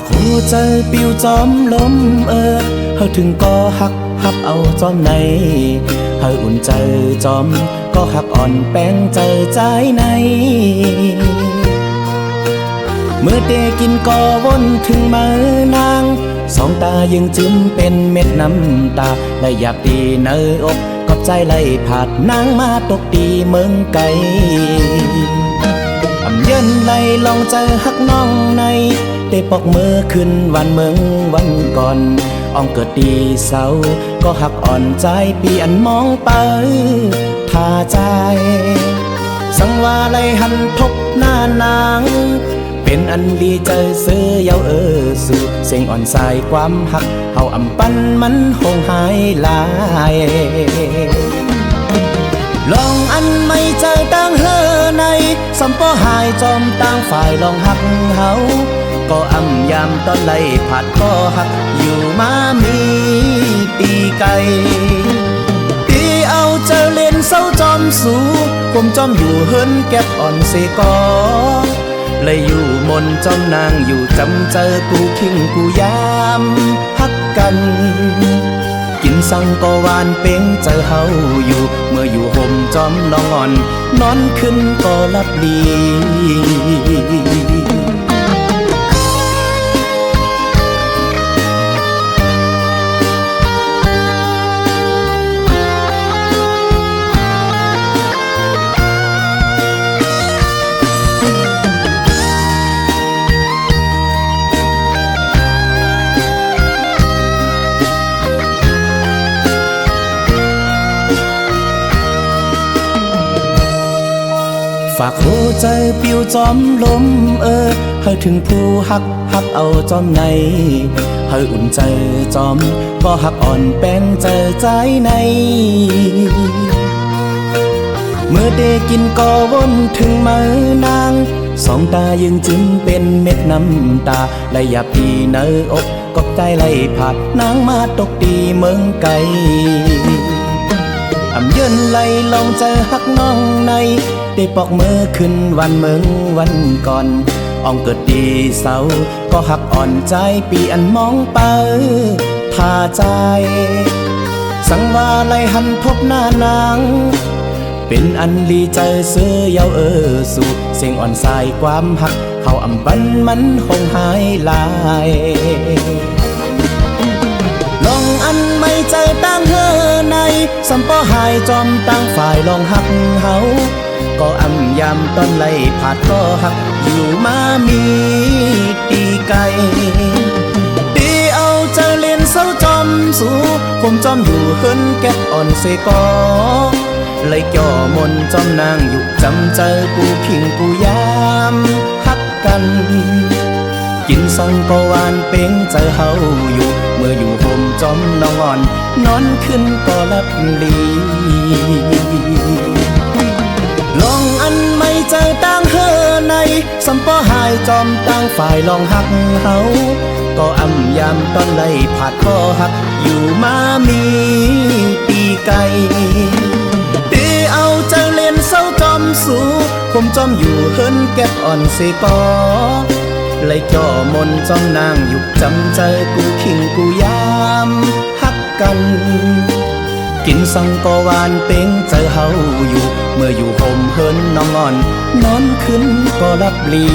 หัวใจปิวจอมลมเฮาถึงก็หักเอาจอมในเฮาอุ่นใจจอมก็หักอ่อนแป้งใจในเมื่อเดกินก็วนถึงมือนางสองตายังจิ้มเป็นเม็ดน้ำตาและอยากดีเนอกขอบใจไล่ผาดนางมาตกดีเมืองไกลอำเยินไล่ลองเจอหักน้องในได้ปอกมือขึ้นวันเมืองวันก่อนอ่องเกิดดีเศร้าก็หักอ่อนใจเปลี่ยนมองไปท่าใจสังว่าไล่หันทบหน้านางเป็นอันดีใจซื้อเยาสู่เสียงอ่อนสายความหักเฮาอำปันมันคงหายลายลองอันไม่เจอตั้งเฮอในสัมปอหายจอมต่างฝ่ายลองหักเฮาก็อำยามตอนไล่ผัดก็หักอยู่มามีตีไก่ตีเอาเจอเล่นเศร้าจอมสู่ผมจอมอยู่เฮินแก็บอ่อนเสกอเลยอยู่มนจอมนางอยู่จำเจอกูคิงกูยามฮักกันกินสังก็หวานเป้งเจอเฮาอยู่เมื่ออยู่ห่มจอมนอนนอนขึ้นก็หลับดีฝากหัวใจปิวจอมลมให้ถึงผู้หักเอาจอมในให้อุ่นใจจอมก็หักอ่อนแป้งใจในเมื่อได้กินก็วนถึงมือนางสองตายังจิ้มเป็นเม็ดน้ำตาและอยากดีเนอกกบใจไล่ผัดนางมาตกดีเมืองไกลอำเยินไล่ลองเจอหักน้องในได้ปอกมือขึ้นวันเมืองวันก่อนอ่องเกิดดีเศร้าก็หักอ่อนใจเปลี่ยนมองไปท่าใจสังว่าไล่หันทบหน้านางเป็นอันลีใจเสื้อเยาสู่เสียงอ่อนสายความหักเขาอำปันมันคงหายลายลองอันไม่ใจตั้งเฮอในสัมปอหายจอมตั้งฝ่ายลองหักเฮาก็อำยำตอนไล่ผาดก็หักอยู่มามีตีไก่ตีเอาเจอเล่นเศร้าจอมสู่ผมจอมอยู่เฮินแก็บอ่อนเสกอเลยจ่อมนจอมนางอยู่จำเจอกูพิงกูยามหักกันกินสังก็หวานเป้งเจอเฮาอยู่เมื่ออยู่ห่มจอมนอนนอนขึ้นก็หลับดีลองอันไม่เจอตั้งเฮอในสัมปอหายจอมตั้งฝ่ายลองหักเฮาก็อำยำตอนไล่ผัดก็หักอยู่มามีตีไก่ตีเอาเจอเล่นเศร้าจอมสู่ผมจอมอยู่เฮินแก็บอ่อนเสกอเลยจ่อมนจอมนางอยู่จำเจอกูคิงกูยามหักกันกินสังก็หวานเป้งเจอเฮาอยู่เมื่ออยู่ห่มเฮินนอนขึ้นก็หลับลี